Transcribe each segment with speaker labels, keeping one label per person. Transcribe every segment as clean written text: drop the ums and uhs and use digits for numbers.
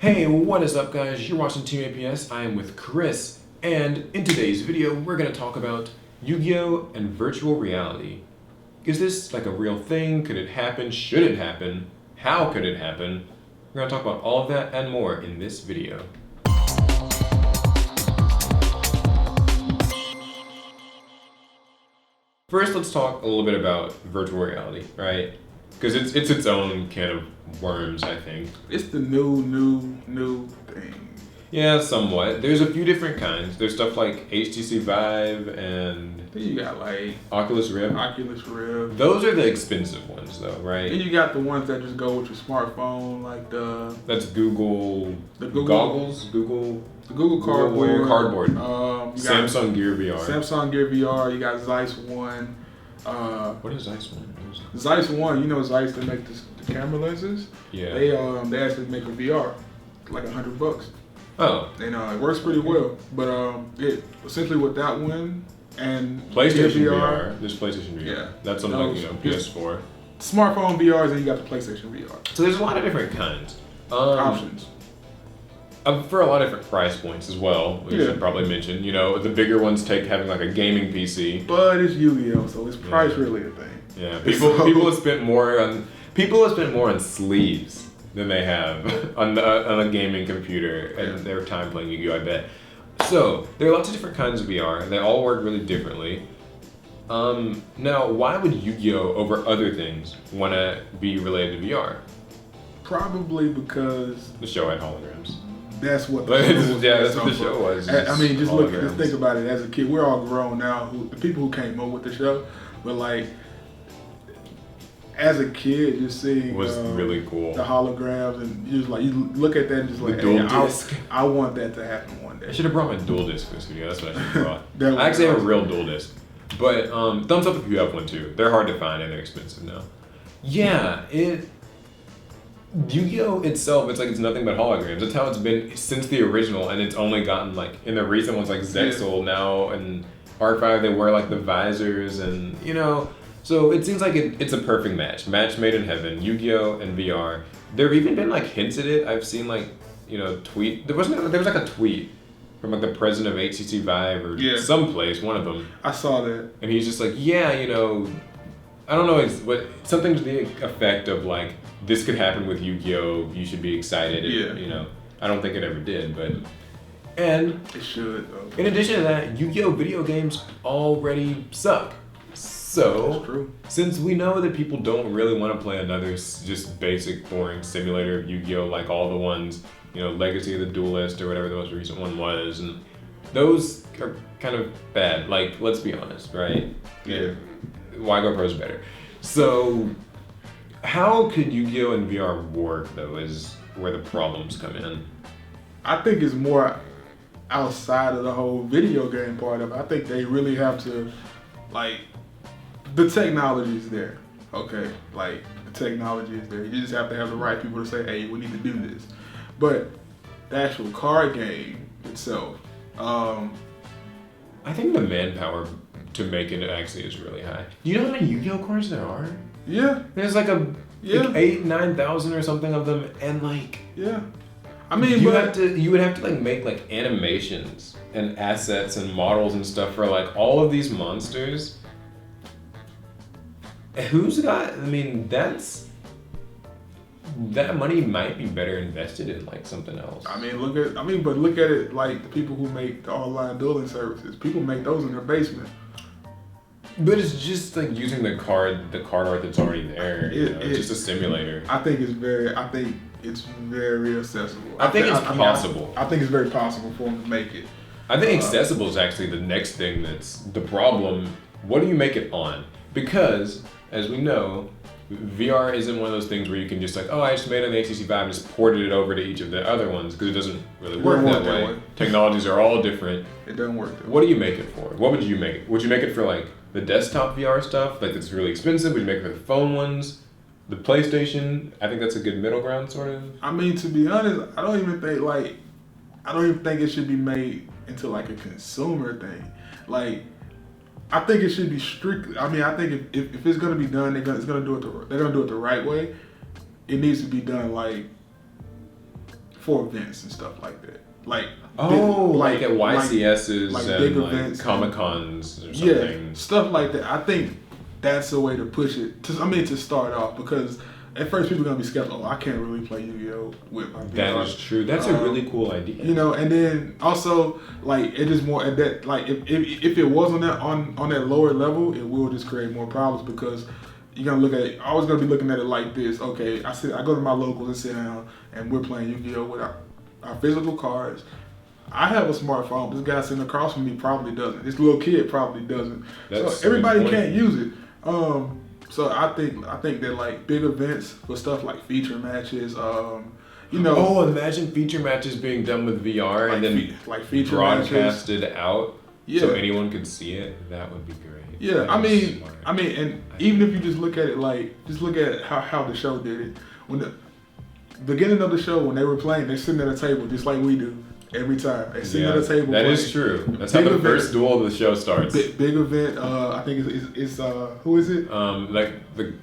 Speaker 1: Hey, what is up guys? You're watching Team APS. I am with Chris, and in today's video, we're going to talk about YuGiOh and virtual reality. Is this like a real thing? Could it happen? Should it happen? How could it happen? We're going to talk about all of that and more in this video. First, let's talk a little bit about virtual reality, right? Because it's its own can of worms, I think.
Speaker 2: It's the new thing.
Speaker 1: Yeah, somewhat. There's a few different kinds. There's stuff like HTC Vive and
Speaker 2: Then you got like
Speaker 1: Oculus Rift.
Speaker 2: Those
Speaker 1: are the expensive ones though, right?
Speaker 2: Then you got the ones that just go with your smartphone, like
Speaker 1: That's Google.
Speaker 2: The Google
Speaker 1: goggles.
Speaker 2: The Google Cardboard.
Speaker 1: You got Samsung Gear VR.
Speaker 2: Samsung Gear VR. You got Zeiss One.
Speaker 1: What is Zeiss One?
Speaker 2: Zeiss One. You know Zeiss, they make the camera lenses.
Speaker 1: Yeah.
Speaker 2: They actually make a VR, like $100.
Speaker 1: Oh.
Speaker 2: And it works pretty well. But it essentially with that one and
Speaker 1: PlayStation VR. There's PlayStation VR.
Speaker 2: Yeah.
Speaker 1: That's on like PS4.
Speaker 2: Smartphone VRs, and you got the PlayStation VR.
Speaker 1: So there's a lot of different kinds.
Speaker 2: Options.
Speaker 1: For a lot of different price points as well, we should probably mention. You know, the bigger ones take having like a gaming PC.
Speaker 2: But it's YuGiOh, so it's price really a thing.
Speaker 1: Yeah, people have spent more on sleeves than they have on a gaming computer and their time playing YuGiOh, I bet. So there are lots of different kinds of VR. They all work really differently. Now, why would YuGiOh over other things want to be related to VR?
Speaker 2: Probably because
Speaker 1: the show had holograms.
Speaker 2: That's what the show was.
Speaker 1: Yeah, that's what the show was.
Speaker 2: I mean, just think about it. As a kid, we're all grown now. The people who came up with the show, but like as a kid, just seeing
Speaker 1: was really cool.
Speaker 2: The holograms, and you look at that and just like,
Speaker 1: the dual disc.
Speaker 2: I want that to happen one day.
Speaker 1: I should have brought my dual disc for this video. That's what I should have brought. I actually have a real dual disc, but thumbs up if you have one too. They're hard to find and they're expensive now. Yeah, YuGiOh itself, it's nothing but holograms. That's how it's been since the original, and it's only gotten like in the recent ones like Zexal now and R5. They wear like the visors, and so it seems like it's a perfect match made in heaven. YuGiOh and VR. There have even been like hints at it. I've seen like tweet. There was like a tweet from like the president of HTC Vive or someplace, one of them.
Speaker 2: I saw that,
Speaker 1: and he's just like, I don't know, but something to the effect of like, this could happen with YuGiOh, you should be excited. I don't think it ever did, and
Speaker 2: it should though.
Speaker 1: In addition to that, YuGiOh video games already suck. So,
Speaker 2: that's true.
Speaker 1: Since we know that people don't really want to play another just basic, boring simulator of YuGiOh like all the ones, Legacy of the Duelist or whatever the most recent one was, and those are kind of bad. Like, let's be honest, right?
Speaker 2: Yeah.
Speaker 1: YuGiOh Pro is better. So, how could YuGiOh and VR work, though, is where the problems come in.
Speaker 2: I think it's more outside of the whole video game part of it. I think they really have to, the technology is there, okay? The technology is there. You just have to have the right people to say, hey, we need to do this. But the actual card game itself,
Speaker 1: I think the manpower to make it actually is really high. Do you know how many YuGiOh cards there are?
Speaker 2: Yeah.
Speaker 1: There's like 8,000-9,000 or something of them, and
Speaker 2: yeah. I mean,
Speaker 1: you would have to make animations and assets and models and stuff for all of these monsters. That money might be better invested in something else.
Speaker 2: But look at it the people who make the online dueling services. People make those in their basement.
Speaker 1: But it's just using the card art that's already there. It's just a simulator.
Speaker 2: I think it's very accessible.
Speaker 1: I think it's possible.
Speaker 2: I think it's very possible for them to make it.
Speaker 1: I think accessible is actually the next thing that's the problem. What do you make it on? Because, as we know, VR isn't one of those things where you can just I just made it on the HTC Vive and just ported it over to each of the other ones, because it doesn't really work that way. Technologies are all different.
Speaker 2: It doesn't work that way.
Speaker 1: What do you make it for? What would you make it? Would you make it for the desktop VR stuff, that's really expensive? Would you make it for the phone ones? The PlayStation? I think that's a good middle ground, sort of.
Speaker 2: To be honest, I don't even think it should be made into a consumer thing. I think it should be strictly. I think if it's gonna be done, they're gonna do it the right way. It needs to be done for events and stuff like that. Like
Speaker 1: like at YCS's
Speaker 2: like
Speaker 1: and
Speaker 2: big
Speaker 1: like
Speaker 2: events,
Speaker 1: Comic Cons or something.
Speaker 2: Yeah, stuff like that. I think that's a way to push it. To start off, because at first people are gonna be skeptical. Oh, I can't really play Yu-Gi-Oh with my VR.
Speaker 1: That is true. That's a really cool idea.
Speaker 2: You know, and then also like it is more at that like if it was on that lower level, it will just create more problems because you're gonna look at it. Always gonna be looking at it like this. Okay, I go to my locals and sit down, and we're playing Yu-Gi-Oh with our physical cards. I have a smartphone. This guy sitting across from me probably doesn't. This little kid probably doesn't. So everybody can't use it. So I think that like big events for stuff like feature matches, you know.
Speaker 1: Oh, imagine feature matches being done with VR
Speaker 2: like
Speaker 1: and then
Speaker 2: like feature
Speaker 1: broadcasted
Speaker 2: matches.
Speaker 1: out, so anyone could see it. That would be great.
Speaker 2: Yeah, I mean, and even if you just look at it like, just look at how the show did it. When the beginning of the show, when they were playing, they're sitting at a table just like we do. Every time they sit at a table.
Speaker 1: That is true. That's how the first duel of the show starts.
Speaker 2: Big event. I think it's who is it?
Speaker 1: Like the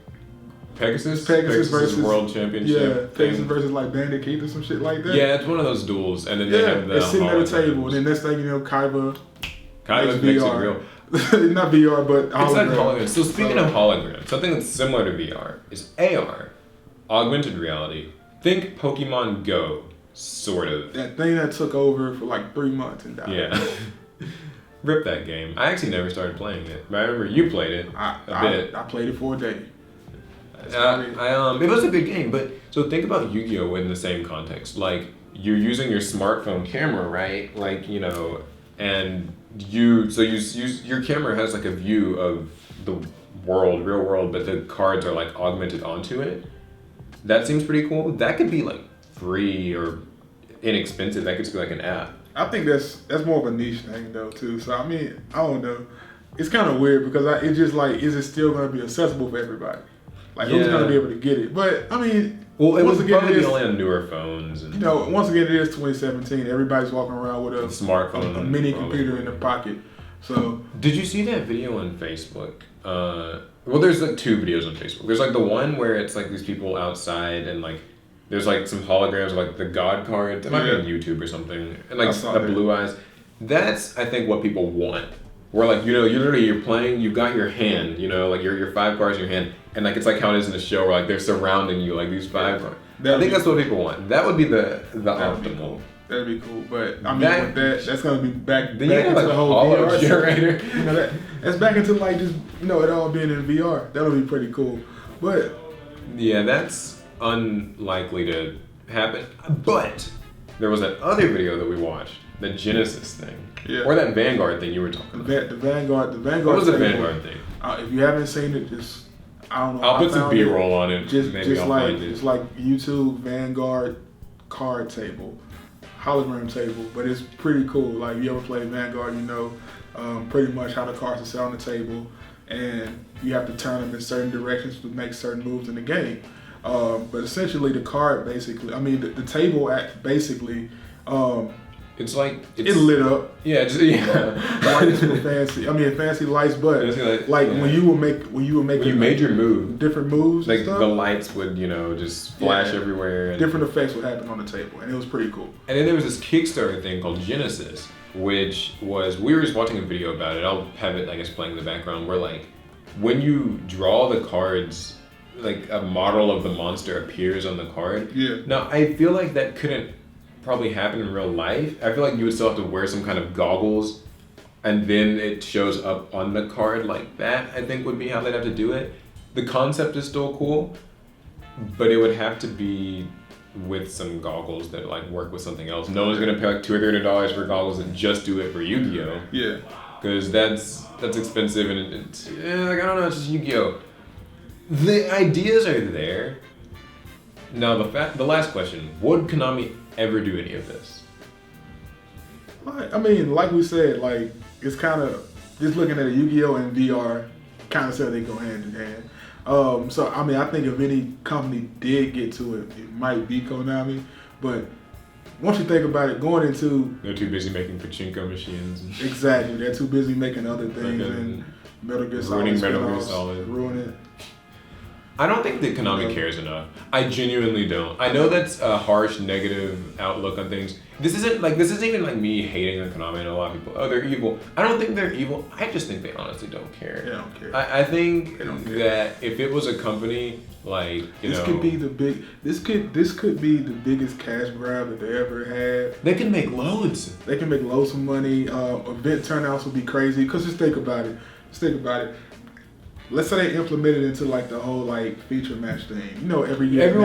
Speaker 1: Pegasus
Speaker 2: versus
Speaker 1: World Championship.
Speaker 2: Yeah, Pegasus versus like Bandit Keith or some shit like that.
Speaker 1: Yeah, it's one of those duels, and then they have the
Speaker 2: they're sitting at a table, and then next thing you know, Kaiba
Speaker 1: makes it real.
Speaker 2: Not VR, but hologram.
Speaker 1: It's like holograms. So speaking of holograms, something that's similar to VR is AR, augmented reality. Think Pokemon Go. Sort of.
Speaker 2: That thing that took over for like 3 months and died.
Speaker 1: Yeah. Rip that game. I actually never started playing it, but I remember you played it a bit.
Speaker 2: I played it for a day.
Speaker 1: It was a good game, but so think about Yu-Gi-Oh in the same context. Like you're using your smartphone camera, right? Like and your camera has like a view of the real world, but the cards are like augmented onto it. That seems pretty cool. That could be like free or inexpensive. That could just be like an app.
Speaker 2: I think that's more of a niche thing though too. So I mean, I don't know. It's kind of weird because it's just like, is it still going to be accessible for everybody? Like who's going to be able to get it? But I mean,
Speaker 1: well, it was probably only on newer phones. And,
Speaker 2: once again, it is 2017. Everybody's walking around with a
Speaker 1: smartphone,
Speaker 2: a mini computer in their pocket. So
Speaker 1: did you see that video on Facebook? Well, there's like 2 videos on Facebook. There's like the one where it's like these people outside and like there's like some holograms of like the God cards. It might be on YouTube or something. And like the blue eyes. That's, I think, what people want. Where like, you're playing, you've got your hand, like your 5 cards in your hand. And like, it's like how it is in the show where like they're surrounding you, like these 5 cards. I think that's what people want. That would be the optimal.
Speaker 2: That'd be cool. But I mean, with that's going to be back into
Speaker 1: like
Speaker 2: the whole VR
Speaker 1: generator.
Speaker 2: That's back into like just, it all being in VR. That'll be pretty cool. But
Speaker 1: yeah, that's unlikely to happen, but there was that other video that we watched, the Genesis thing, or that Vanguard thing you were talking about.
Speaker 2: The Vanguard.
Speaker 1: What was the Vanguard thing?
Speaker 2: If you haven't seen it, just I don't know.
Speaker 1: I'll put some B-roll on it.
Speaker 2: Maybe I'll find it. It's like YouTube Vanguard card table, hologram table, but it's pretty cool. Like you ever played Vanguard, pretty much how the cards are set on the table, and you have to turn them in certain directions to make certain moves in the game. But essentially the card the table basically,
Speaker 1: it's like
Speaker 2: it lit up.
Speaker 1: Yeah,
Speaker 2: Lights were fancy. Fancy lights, but when you made your move, different moves,
Speaker 1: like
Speaker 2: and stuff,
Speaker 1: the lights would just flash everywhere. And
Speaker 2: different effects would happen on the table, and it was pretty cool.
Speaker 1: And then there was this Kickstarter thing called Genesis, which was we were just watching a video about it. I'll have it, I guess, playing in the background. Where like when you draw the cards, like a model of the monster appears on the card.
Speaker 2: Yeah.
Speaker 1: Now I feel like that couldn't probably happen in real life. I feel like you would still have to wear some kind of goggles, and then it shows up on the card like that. I think would be how they'd have to do it. The concept is still cool, but it would have to be with some goggles that like work with something else. No one's gonna pay like $200 or $300 for goggles and just do it for Yu-Gi-Oh.
Speaker 2: Yeah.
Speaker 1: Because that's expensive and it's like I don't know. It's just Yu-Gi-Oh. The ideas are there. Now the last question: would Konami ever do any of this?
Speaker 2: Like we said, like it's kind of just looking at a Yu-Gi-Oh and VR, kind of said they go hand in hand. So I think if any company did get to it, it might be Konami. But once you think about it, going into
Speaker 1: they're too busy making pachinko machines.
Speaker 2: Exactly, they're too busy making other things and Metal Gear Solid.
Speaker 1: Ruining. I don't think that Konami cares enough. I genuinely don't. I know that's a harsh, negative outlook on things. This isn't even like me hating on Konami. I know a lot of people, oh, they're evil. I don't think they're evil. I just think they honestly don't care.
Speaker 2: They don't care.
Speaker 1: I think that if it was a company like
Speaker 2: this could be the biggest cash grab that they ever had.
Speaker 1: They can make loads.
Speaker 2: They can make loads of money. Event turnouts would be crazy. Cause just think about it. Let's say they implemented into like the whole like feature match thing. You know, every year. Every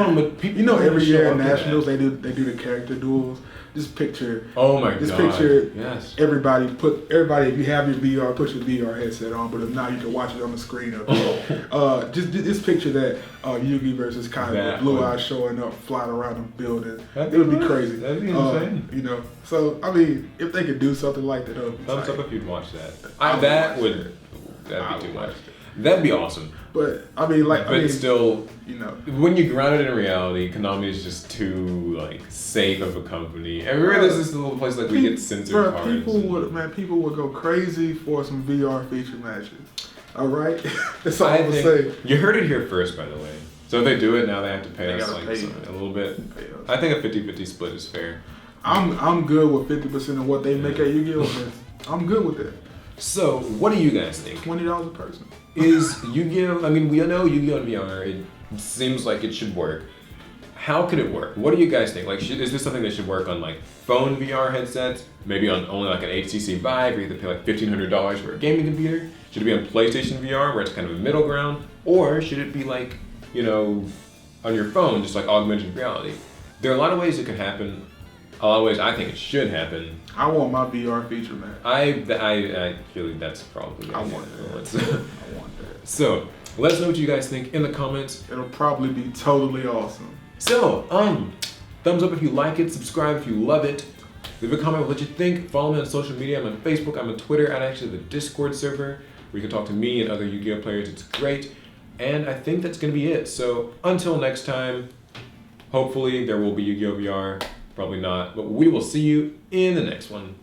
Speaker 2: year at Nationals they do the character duels. Just picture.
Speaker 1: Oh my god.
Speaker 2: Just picture.
Speaker 1: Yes.
Speaker 2: Everybody. If you have your VR, put your VR headset on. But if not, you can watch it on the screen up here. Just picture that YuGiOh versus Kai, Blue Eyes showing up, flying around the building. It would be crazy.
Speaker 1: That'd be insane.
Speaker 2: You know. So I mean, if they could do something like that,
Speaker 1: thumbs up if you'd watch that. That'd be too much. That'd be awesome.
Speaker 2: But I mean,
Speaker 1: still,
Speaker 2: you know,
Speaker 1: when you ground it in reality, Konami is just too like safe of a company. Everywhere there's this little place like we get censored cards.
Speaker 2: People would go crazy for some VR feature matches. All right, that's all I'm gonna say.
Speaker 1: You heard it here first, by the way. So if they do it now, they have to pay us like a little bit. I think a 50-50 split is fair.
Speaker 2: I'm good with 50% of what they make at YuGiOh. I'm good with that.
Speaker 1: So what do you guys think?
Speaker 2: $20 a person.
Speaker 1: Is YuGiOh, I mean, we know YuGiOh in VR, it seems like it should work. How could it work? What do you guys think? Like, is this something that should work on like phone VR headsets? Maybe on only like an HTC Vive where you have to pay like $1,500 for a gaming computer? Should it be on PlayStation VR where it's kind of a middle ground? Or should it be like, you know, on your phone, just like augmented reality? There are a lot of ways it could happen. A lot of ways I think it should happen.
Speaker 2: I want my VR feature, man.
Speaker 1: I feel like that's probably the
Speaker 2: I want that.
Speaker 1: So, let us know what you guys think in the comments.
Speaker 2: It'll probably be totally awesome.
Speaker 1: So, thumbs up if you like it, subscribe if you love it. Leave a comment with what you think. Follow me on social media. I'm on Facebook, I'm on Twitter, and actually the Discord server where you can talk to me and other YuGiOh players. It's great. And I think that's going to be it. So, until next time, hopefully there will be YuGiOh VR. Probably not, but we will see you in the next one.